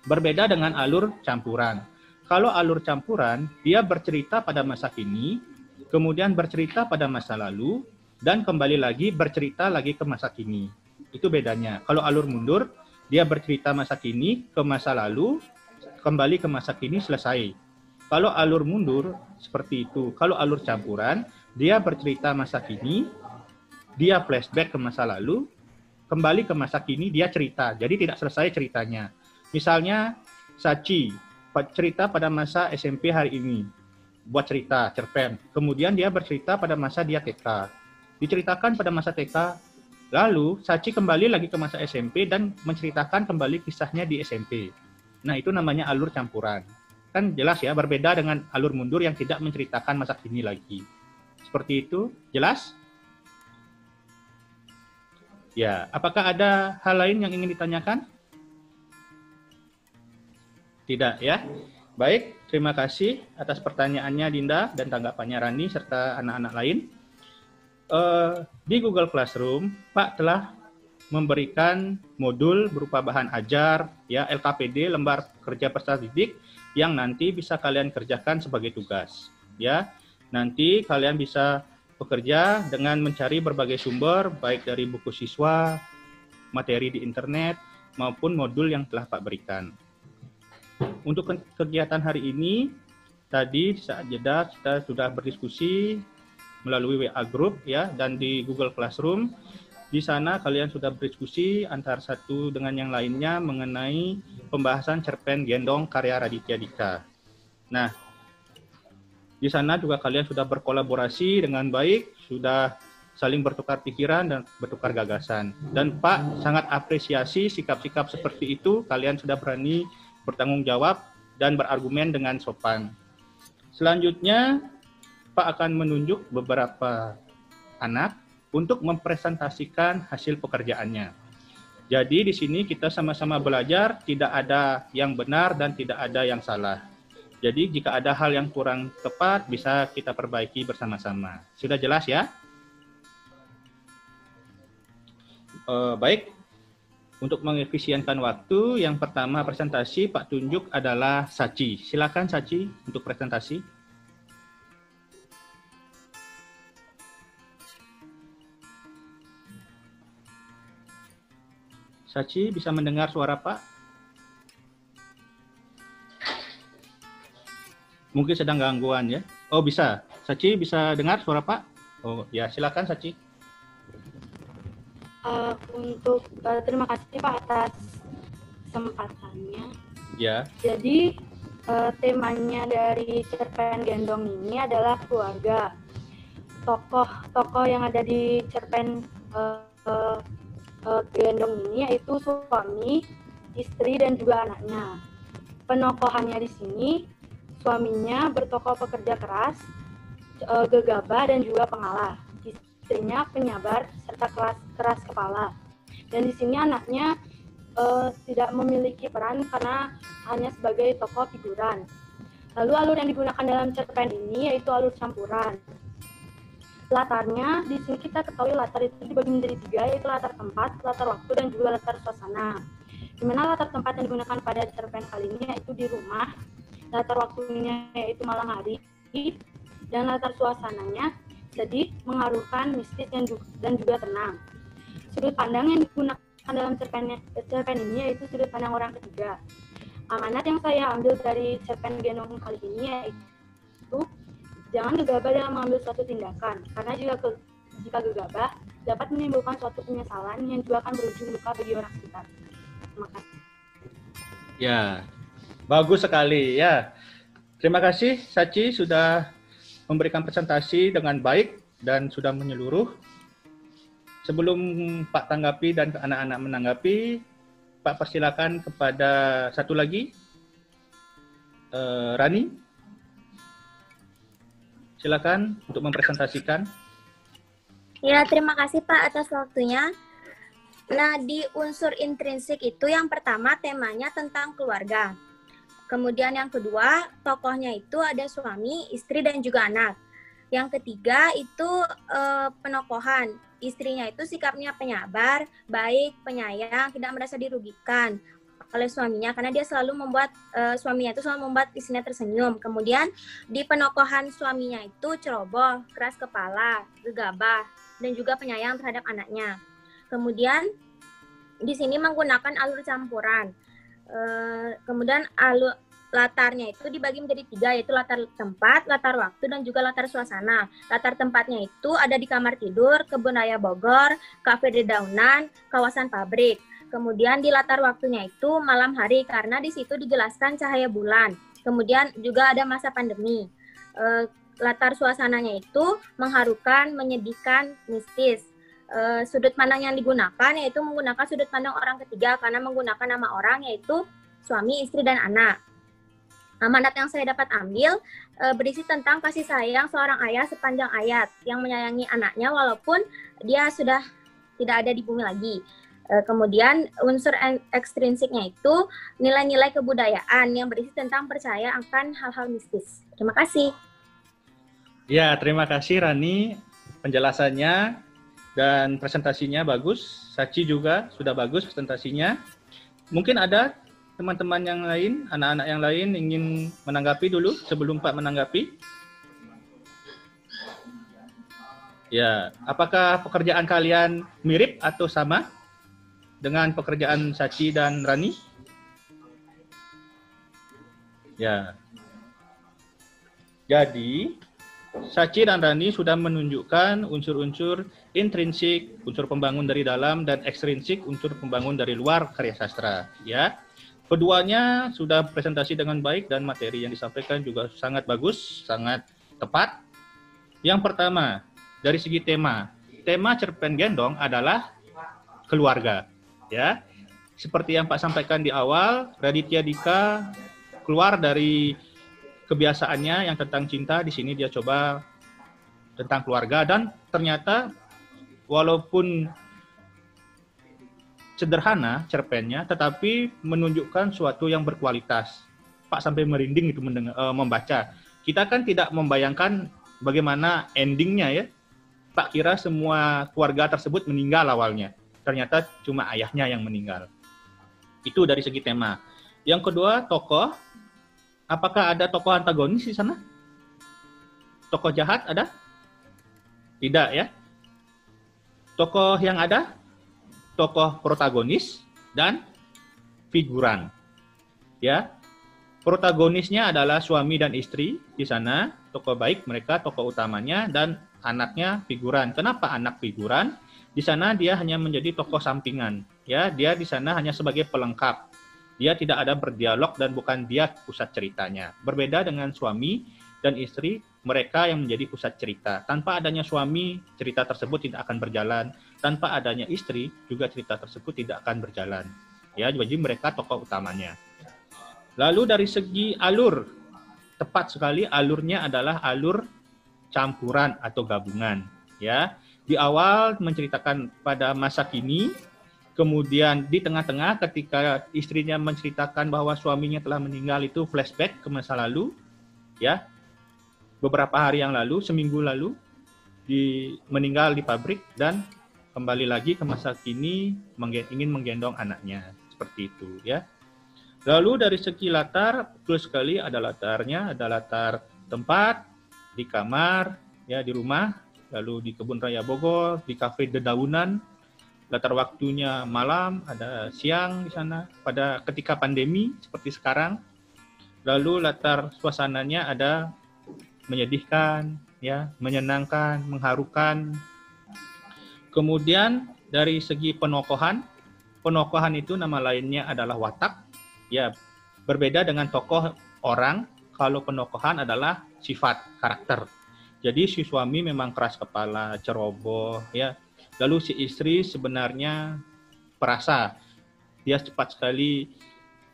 [SPEAKER 1] Berbeda dengan alur campuran. Kalau alur campuran, dia bercerita pada masa kini, kemudian bercerita pada masa lalu, dan kembali lagi bercerita lagi ke masa kini. Itu bedanya. Kalau alur mundur, dia bercerita masa kini ke masa lalu, kembali ke masa kini, selesai. Kalau alur mundur, seperti itu. Kalau alur campuran, dia bercerita masa kini, dia flashback ke masa lalu, kembali ke masa kini, dia cerita. Jadi tidak selesai ceritanya. Misalnya, Sachi, cerita pada masa SMP hari ini. Buat cerita, cerpen. Kemudian dia bercerita pada masa dia TK. Diceritakan pada masa TK, lalu Sachi kembali lagi ke masa SMP dan menceritakan kembali kisahnya di SMP. Nah, itu namanya alur campuran. kan jelas ya, berbeda dengan alur mundur yang tidak menceritakan masa kini lagi. Seperti itu, jelas? Ya, apakah ada hal lain yang ingin ditanyakan? Tidak ya. Baik, terima kasih atas pertanyaannya Dinda dan tanggapannya Rani serta anak-anak lain. Di Google Classroom, Pak telah memberikan modul berupa bahan ajar, ya LKPD, lembar kerja peserta didik, yang nanti bisa kalian kerjakan sebagai tugas. Ya, nanti kalian bisa bekerja dengan mencari berbagai sumber, baik dari buku siswa, materi di internet, maupun modul yang telah Pak berikan. Untuk kegiatan hari ini, tadi saat jeda kita sudah berdiskusi melalui WA Group ya, dan di Google Classroom. Di sana kalian sudah berdiskusi antara satu dengan yang lainnya mengenai pembahasan cerpen Gendong karya Raditya Dika. Nah, di sana juga kalian sudah berkolaborasi dengan baik, sudah saling bertukar pikiran dan bertukar gagasan. Dan Pak sangat apresiasi sikap-sikap seperti itu, kalian sudah berani bertanggung jawab dan berargumen dengan sopan. Selanjutnya, Pak akan menunjuk beberapa anak untuk mempresentasikan hasil pekerjaannya. Jadi di sini kita sama-sama belajar, tidak ada yang benar dan tidak ada yang salah. Jadi jika ada hal yang kurang tepat, bisa kita perbaiki bersama-sama. Sudah jelas ya? Baik, untuk mengefisienkan waktu, yang pertama presentasi Pak tunjuk adalah Sachi. Silakan Sachi untuk presentasi. Sachi, bisa mendengar suara Pak? Mungkin sedang gangguan ya. Oh bisa, Sachi bisa dengar suara Pak? Oh ya, silakan Sachi.
[SPEAKER 6] Terima kasih Pak atas kesempatannya.
[SPEAKER 1] Ya.
[SPEAKER 6] Jadi temanya dari cerpen Gendong ini adalah keluarga. Tokoh yang ada di cerpen Gendong ini yaitu suami, istri, dan juga anaknya. Penokohannya di sini, suaminya bertokoh pekerja keras, gegabah, dan juga pengalah. Istrinya penyabar serta keras kepala. Dan di sini anaknya tidak memiliki peran karena hanya sebagai tokoh figuran. Lalu alur yang digunakan dalam cerpen ini yaitu alur campuran. Latarnya, di sini kita ketahui latar itu dibagi menjadi 3, yaitu latar tempat, latar waktu, dan juga latar suasana. Di mana latar tempat yang digunakan pada cerpen kali ini yaitu di rumah, latar waktunya yaitu malam hari, dan latar suasananya sedih, mengharukan, mistis, dan juga tenang. Sudut pandang yang digunakan dalam cerpen ini yaitu sudut pandang orang ketiga. Amanat yang saya ambil dari cerpen Gendong kali ini yaitu jangan gegabah dalam mengambil suatu tindakan, karena jika gegabah dapat menimbulkan suatu penyesalan yang juga akan berujung luka bagi orang sekitar. Terima kasih.
[SPEAKER 1] Ya, bagus sekali ya. Terima kasih Sachi sudah memberikan presentasi dengan baik dan sudah menyeluruh. Sebelum Pak tanggapi dan anak-anak menanggapi, Pak persilakan kepada satu lagi, Rani. Silakan untuk mempresentasikan.
[SPEAKER 5] Ya, terima kasih Pak atas waktunya. Nah, di unsur intrinsik itu yang pertama temanya tentang keluarga. Kemudian yang kedua, tokohnya itu ada suami, istri, dan juga anak. Yang ketiga itu penokohan. Istrinya itu sikapnya penyabar, baik, penyayang, tidak merasa dirugikan oleh suaminya karena dia selalu membuat suaminya itu selalu membuat istrinya tersenyum. Kemudian di penokohan suaminya itu ceroboh, keras kepala, gegabah, dan juga penyayang terhadap anaknya. Kemudian di sini menggunakan alur campuran. Kemudian alur latarnya itu dibagi menjadi 3, yaitu latar tempat, latar waktu, dan juga latar suasana. Latar tempatnya itu ada di kamar tidur, kebun raya Bogor, kafe dedaunan, kawasan pabrik. Kemudian di latar waktunya itu malam hari karena di situ dijelaskan cahaya bulan. Kemudian juga ada masa pandemi. Latar suasananya itu mengharukan, menyedihkan, mistis. Sudut pandang yang digunakan yaitu menggunakan sudut pandang orang ketiga karena menggunakan nama orang yaitu suami, istri, dan anak. Amanat yang saya dapat ambil berisi tentang kasih sayang seorang ayah sepanjang ayat yang menyayangi anaknya walaupun dia sudah tidak ada di bumi lagi. Kemudian unsur ekstrinsiknya itu nilai-nilai kebudayaan yang berisi tentang percaya akan hal-hal mistis. Terima kasih.
[SPEAKER 1] Ya, terima kasih Rani. Penjelasannya dan presentasinya bagus. Sachi juga sudah bagus presentasinya. Mungkin ada teman-teman yang lain, anak-anak yang lain ingin menanggapi dulu sebelum Pak menanggapi. Ya, apakah pekerjaan kalian mirip atau sama dengan pekerjaan Sachi dan Rani? Ya. Jadi, Sachi dan Rani sudah menunjukkan unsur-unsur intrinsik, unsur pembangun dari dalam, dan ekstrinsik, unsur pembangun dari luar karya sastra. Ya. Keduanya sudah presentasi dengan baik dan materi yang disampaikan juga sangat bagus, sangat tepat. Yang pertama, dari segi tema cerpen Gendong adalah keluarga. Ya, seperti yang Pak sampaikan di awal, Raditya Dika keluar dari kebiasaannya yang tentang cinta. Di sini dia coba tentang keluarga dan ternyata walaupun sederhana cerpennya, tetapi menunjukkan suatu yang berkualitas. Pak sampai merinding itu membaca. Kita kan tidak membayangkan bagaimana endingnya ya. Pak kira semua keluarga tersebut meninggal awalnya. Ternyata cuma ayahnya yang meninggal. Itu dari segi tema. Yang kedua, tokoh. Apakah ada tokoh antagonis di sana? Tokoh jahat ada? Tidak ya. Tokoh yang ada? Tokoh protagonis dan figuran. Ya. Protagonisnya adalah suami dan istri di sana, tokoh baik mereka, tokoh utamanya, dan anaknya figuran. Kenapa anak figuran? Di sana dia hanya menjadi tokoh sampingan. Ya, dia di sana hanya sebagai pelengkap. Dia tidak ada berdialog dan bukan dia pusat ceritanya. Berbeda dengan suami dan istri, mereka yang menjadi pusat cerita. Tanpa adanya suami, cerita tersebut tidak akan berjalan. Tanpa adanya istri, juga cerita tersebut tidak akan berjalan. Ya, jadi mereka tokoh utamanya. Lalu dari segi alur, tepat sekali alurnya adalah alur campuran atau gabungan. Ya, di awal menceritakan pada masa kini, kemudian di tengah-tengah ketika istrinya menceritakan bahwa suaminya telah meninggal itu flashback ke masa lalu, ya. Beberapa hari yang lalu, seminggu lalu, meninggal di pabrik dan kembali lagi ke masa kini ingin menggendong anaknya. Seperti itu ya. Lalu dari segi latar, betul sekali ada latarnya, ada latar tempat, di kamar, ya di rumah, lalu di Kebun Raya Bogor, di kafe Dedaunan, latar waktunya malam, ada siang di sana, pada ketika pandemi seperti sekarang. Lalu latar suasananya ada menyedihkan, ya, menyenangkan, mengharukan. Kemudian dari segi penokohan itu nama lainnya adalah watak. Ya, berbeda dengan tokoh orang, kalau penokohan adalah sifat, karakter. Jadi si suami memang keras kepala, ceroboh, ya. Lalu si istri sebenarnya perasa. Dia cepat sekali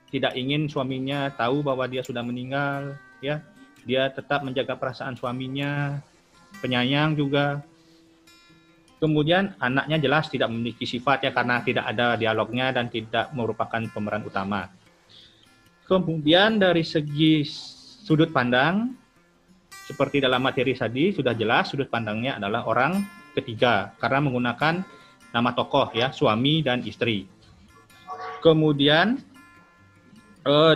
[SPEAKER 1] tidak ingin suaminya tahu bahwa dia sudah meninggal, ya. Dia tetap menjaga perasaan suaminya, penyayang juga. Kemudian anaknya jelas tidak memiliki sifat ya karena tidak ada dialognya dan tidak merupakan pemeran utama. Kemudian dari segi sudut pandang, seperti dalam materi tadi sudah jelas sudut pandangnya adalah orang ketiga karena menggunakan nama tokoh ya, suami dan istri. Kemudian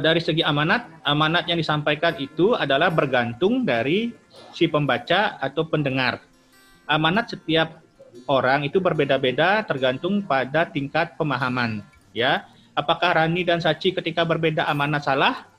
[SPEAKER 1] dari segi amanat yang disampaikan itu adalah bergantung dari si pembaca atau pendengar. Amanat setiap orang itu berbeda-beda tergantung pada tingkat pemahaman. Ya, apakah Rani dan Sachi ketika berbeda amanat salah?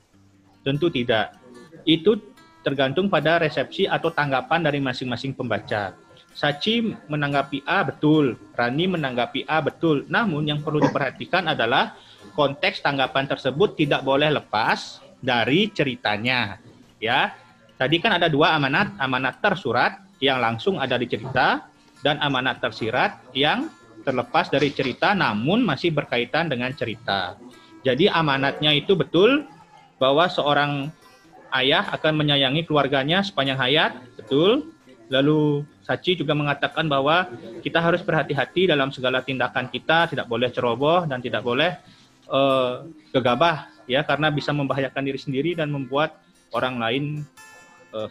[SPEAKER 1] Tentu tidak. Itu tergantung pada resepsi atau tanggapan dari masing-masing pembaca. Sachi menanggapi A betul, Rani menanggapi A betul. Namun yang perlu diperhatikan adalah konteks tanggapan tersebut tidak boleh lepas dari ceritanya. Ya, tadi kan ada dua amanat, amanat tersurat yang langsung ada di cerita dan amanat tersirat yang terlepas dari cerita namun masih berkaitan dengan cerita. Jadi amanatnya itu betul bahwa seorang ayah akan menyayangi keluarganya sepanjang hayat, betul. Lalu Sachi juga mengatakan bahwa kita harus berhati-hati dalam segala tindakan kita, tidak boleh ceroboh dan tidak boleh gegabah, ya, karena bisa membahayakan diri sendiri dan membuat orang lain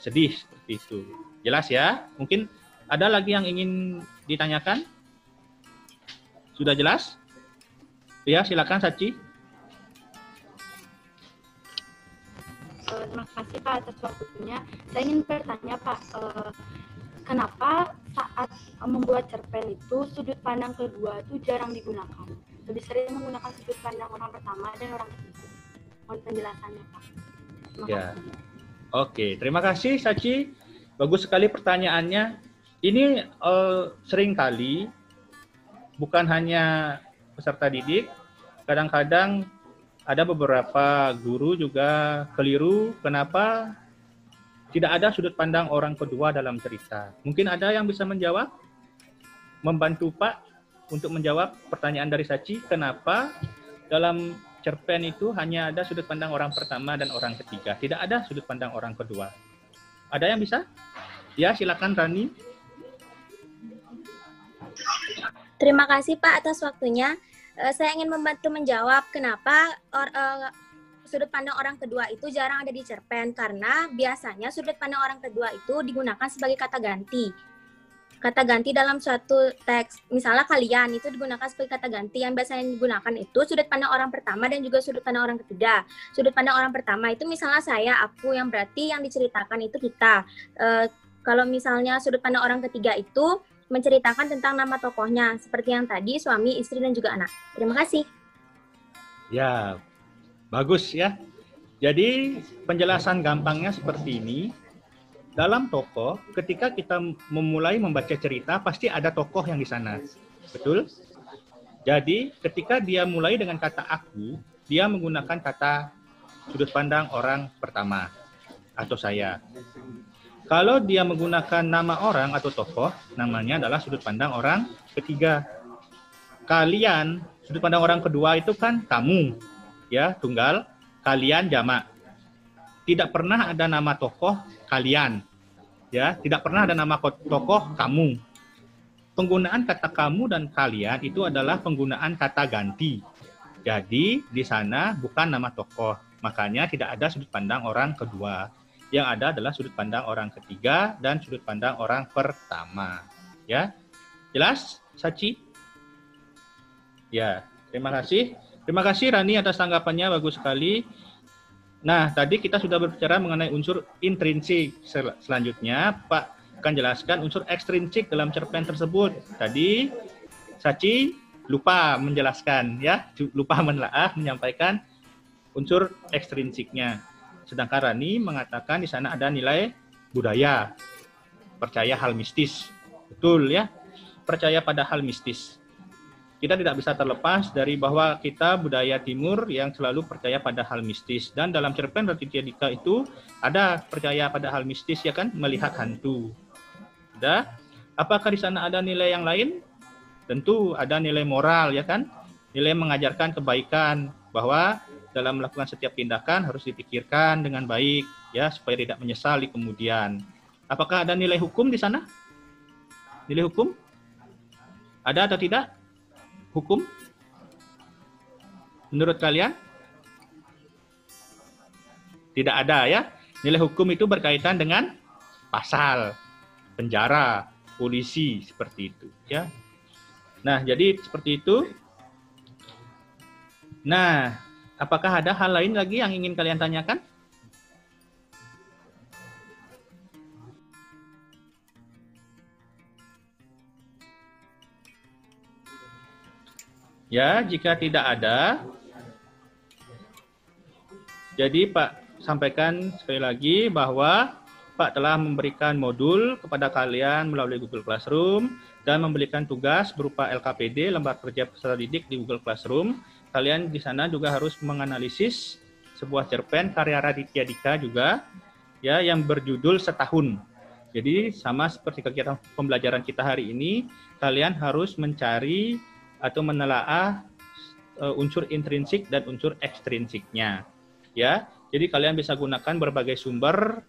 [SPEAKER 1] sedih seperti itu. Jelas ya? Mungkin ada lagi yang ingin ditanyakan? Sudah jelas? Ya, silakan Sachi.
[SPEAKER 6] Terima kasih Pak atas waktunya. Saya ingin bertanya Pak, kenapa saat membuat cerpen itu sudut pandang kedua itu jarang digunakan? Lebih sering menggunakan sudut pandang orang pertama dan orang ketiga. Mohon penjelasannya Pak. Terima
[SPEAKER 1] Ya.
[SPEAKER 6] kasih.
[SPEAKER 1] Oke, terima kasih Sachi. Bagus sekali pertanyaannya. Ini seringkali bukan hanya peserta didik, kadang-kadang ada beberapa guru juga keliru kenapa tidak ada sudut pandang orang kedua dalam cerita. Mungkin ada yang bisa menjawab? Membantu Pak untuk menjawab pertanyaan dari Sachi, kenapa dalam cerpen itu hanya ada sudut pandang orang pertama dan orang ketiga, tidak ada sudut pandang orang kedua. Ada yang bisa? Ya, silakan Rani.
[SPEAKER 5] Terima kasih Pak atas waktunya. Saya ingin membantu menjawab kenapa sudut pandang orang kedua itu jarang ada di cerpen, karena biasanya sudut pandang orang kedua itu digunakan sebagai kata ganti. Kata ganti dalam suatu teks, misalnya kalian itu digunakan sebagai kata ganti. Yang biasanya digunakan itu sudut pandang orang pertama dan juga sudut pandang orang ketiga. Sudut pandang orang pertama itu misalnya saya, aku, yang berarti yang diceritakan itu kita. Kalau misalnya sudut pandang orang ketiga itu menceritakan tentang nama tokohnya, seperti yang tadi, suami, istri, dan juga anak. Terima kasih.
[SPEAKER 1] Ya, bagus ya. Jadi penjelasan gampangnya seperti ini. Dalam tokoh, ketika kita memulai membaca cerita, pasti ada tokoh yang di sana. Betul? Jadi ketika dia mulai dengan kata aku, dia menggunakan kata sudut pandang orang pertama atau saya. Kalau dia menggunakan nama orang atau tokoh, namanya adalah sudut pandang orang ketiga. Kalian, sudut pandang orang kedua itu kan kamu, ya, tunggal, kalian jamak. Tidak pernah ada nama tokoh kalian, ya, tidak pernah ada nama tokoh kamu. Penggunaan kata kamu dan kalian itu adalah penggunaan kata ganti. Jadi di sana bukan nama tokoh, makanya tidak ada sudut pandang orang kedua. Yang ada adalah sudut pandang orang ketiga dan sudut pandang orang pertama. Ya, jelas, Sachi? Ya, terima kasih. Terima kasih Rani atas tanggapannya, bagus sekali. Nah, tadi kita sudah berbicara mengenai unsur intrinsik. Selanjutnya, Pak akan jelaskan unsur ekstrinsik dalam cerpen tersebut. Tadi Sachi lupa menjelaskan, ya, lupa menelaah menyampaikan unsur ekstrinsiknya. Sedangkan Rani mengatakan di sana ada nilai budaya, percaya hal mistis. Betul ya, percaya pada hal mistis. Kita tidak bisa terlepas dari bahwa kita budaya timur yang selalu percaya pada hal mistis. Dan dalam cerpen Raditya Dika itu ada percaya pada hal mistis, ya kan, melihat hantu. Ada. Apakah di sana ada nilai yang lain? Tentu ada nilai moral, ya kan? Nilai mengajarkan kebaikan, bahwa dalam melakukan setiap tindakan harus dipikirkan dengan baik, ya, supaya tidak menyesal di kemudian. Apakah ada nilai hukum di sana? Nilai hukum? Ada atau tidak? Hukum? Menurut kalian? Tidak ada, ya. Nilai hukum itu berkaitan dengan pasal, penjara, polisi, seperti itu, ya. Nah, jadi seperti itu. Nah, apakah ada hal lain lagi yang ingin kalian tanyakan? Ya, jika tidak ada, jadi Pak sampaikan sekali lagi bahwa Pak telah memberikan modul kepada kalian melalui Google Classroom dan memberikan tugas berupa LKPD, lembar kerja peserta didik di Google Classroom. Kalian di sana juga harus menganalisis sebuah cerpen karya Raditya Dika juga, ya, yang berjudul Setahun. Jadi sama seperti kegiatan pembelajaran kita hari ini, kalian harus mencari atau menelaah unsur intrinsik dan unsur ekstrinsiknya. Ya, Jadi kalian bisa gunakan berbagai sumber,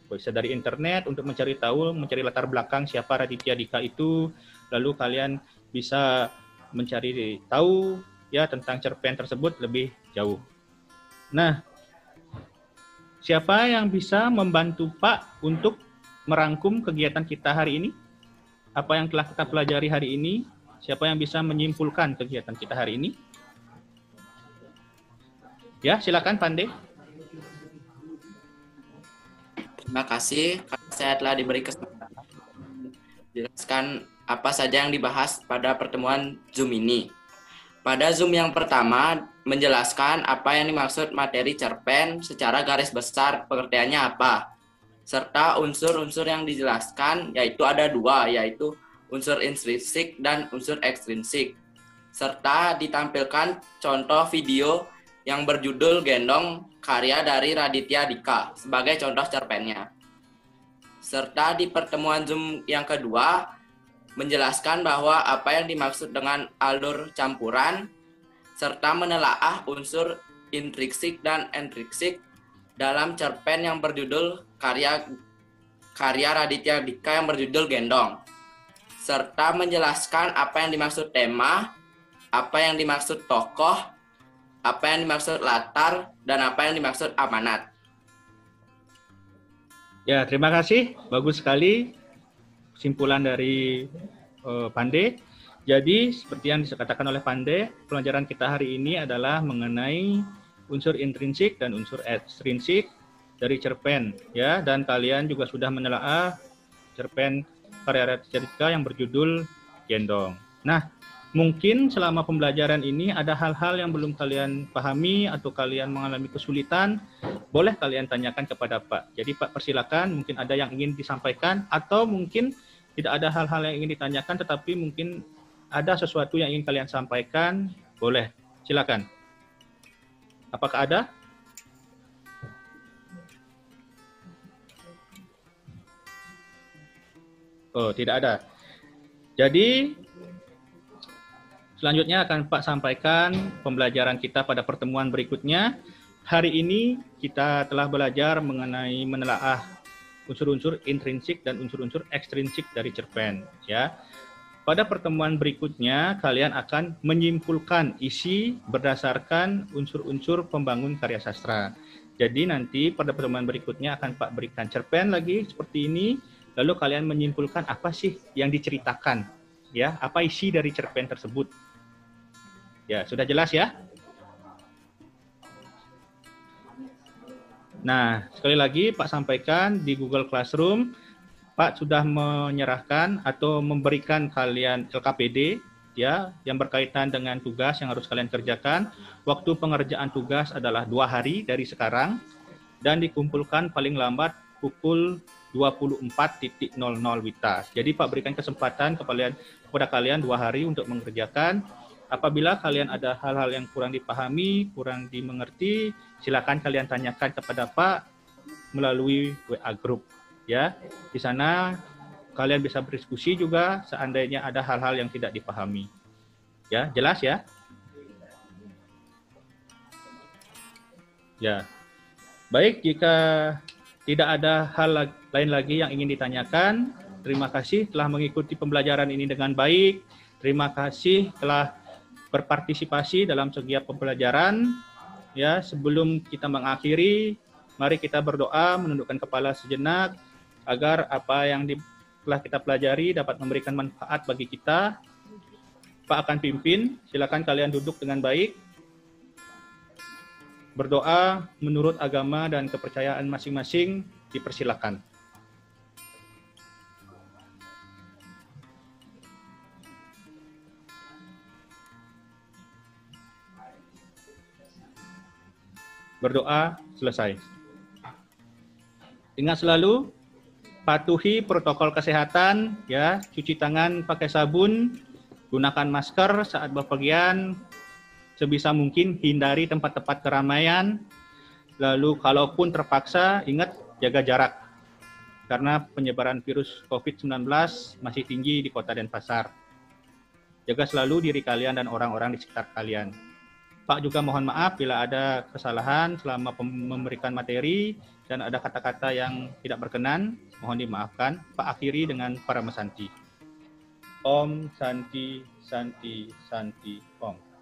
[SPEAKER 1] bisa dari internet untuk mencari tahu, mencari latar belakang siapa Raditya Dika itu, lalu kalian bisa mencari tahu ya tentang cerpen tersebut lebih jauh. Nah, siapa yang bisa membantu Pak untuk merangkum kegiatan kita hari ini? Apa yang telah kita pelajari hari ini? Siapa yang bisa menyimpulkan kegiatan kita hari ini? Ya, silakan Pande.
[SPEAKER 7] Terima kasih karena saya telah diberi kesempatan jelaskan apa saja yang dibahas pada pertemuan Zoom ini. Pada Zoom yang pertama menjelaskan apa yang dimaksud materi cerpen secara garis besar pengertiannya apa, serta unsur-unsur yang dijelaskan yaitu ada dua, yaitu unsur intrinsik dan unsur ekstrinsik, serta ditampilkan contoh video yang berjudul Gendong karya dari Raditya Dika sebagai contoh cerpennya. Serta di pertemuan Zoom yang kedua menjelaskan bahwa apa yang dimaksud dengan alur campuran serta menelaah unsur intrinsik dan ekstrinsik dalam cerpen yang berjudul karya Raditya Dika yang berjudul Gendong. Serta menjelaskan apa yang dimaksud tema, apa yang dimaksud tokoh, apa yang dimaksud latar, dan apa yang dimaksud amanat.
[SPEAKER 1] Ya, terima kasih. Bagus sekali kesimpulan dari Pande. Jadi, seperti yang dikatakan oleh Pande, pelajaran kita hari ini adalah mengenai unsur intrinsik dan unsur ekstrinsik dari cerpen, ya. Dan kalian juga sudah menelaah cerpen karya Raditya Dika yang berjudul Gendong. Nah, mungkin selama pembelajaran ini ada hal-hal yang belum kalian pahami atau kalian mengalami kesulitan, boleh kalian tanyakan kepada Pak. Jadi Pak persilakan, mungkin ada yang ingin disampaikan atau mungkin tidak ada hal-hal yang ingin ditanyakan tetapi mungkin ada sesuatu yang ingin kalian sampaikan, boleh. Silakan. Apakah ada? Oh, tidak ada. Jadi selanjutnya akan Pak sampaikan pembelajaran kita pada pertemuan berikutnya. Hari ini kita telah belajar mengenai menelaah unsur-unsur intrinsik dan unsur-unsur ekstrinsik dari cerpen. Ya, pada pertemuan berikutnya kalian akan menyimpulkan isi berdasarkan unsur-unsur pembangun karya sastra. Jadi nanti pada pertemuan berikutnya akan Pak berikan cerpen lagi seperti ini, lalu kalian menyimpulkan apa sih yang diceritakan, ya, apa isi dari cerpen tersebut. Ya, sudah jelas ya? Nah, sekali lagi Pak sampaikan di Google Classroom, Pak sudah menyerahkan atau memberikan kalian LKPD, ya, yang berkaitan dengan tugas yang harus kalian kerjakan. Waktu pengerjaan tugas adalah 2 hari dari sekarang dan dikumpulkan paling lambat pukul 24.00 WITA. Jadi Pak berikan kesempatan kepada kalian 2 hari untuk mengerjakan. Apabila kalian ada hal-hal yang kurang dipahami, kurang dimengerti, silakan kalian tanyakan kepada Pak melalui WA group, ya. Di sana kalian bisa berdiskusi juga seandainya ada hal-hal yang tidak dipahami. Ya, jelas ya? Ya. Baik, jika tidak ada hal lain lagi yang ingin ditanyakan, terima kasih telah mengikuti pembelajaran ini dengan baik. Terima kasih telah berpartisipasi dalam setiap pembelajaran. Ya, sebelum kita mengakhiri, mari kita berdoa menundukkan kepala sejenak agar apa yang telah kita pelajari dapat memberikan manfaat bagi kita. Pak akan pimpin, silakan kalian duduk dengan baik. Berdoa menurut agama dan kepercayaan masing-masing, dipersilakan. Berdoa selesai. Ingat selalu patuhi protokol kesehatan, ya, cuci tangan pakai sabun, gunakan masker saat bepergian, sebisa mungkin hindari tempat-tempat keramaian. Lalu kalaupun terpaksa ingat jaga jarak karena penyebaran virus COVID-19 masih tinggi di Kota Denpasar. Jaga selalu diri kalian dan orang-orang di sekitar kalian. Pak juga mohon maaf bila ada kesalahan selama memberikan materi dan ada kata-kata yang tidak berkenan, mohon dimaafkan. Pak akhiri dengan Paramasanti. Om Santi Santi Santi Om.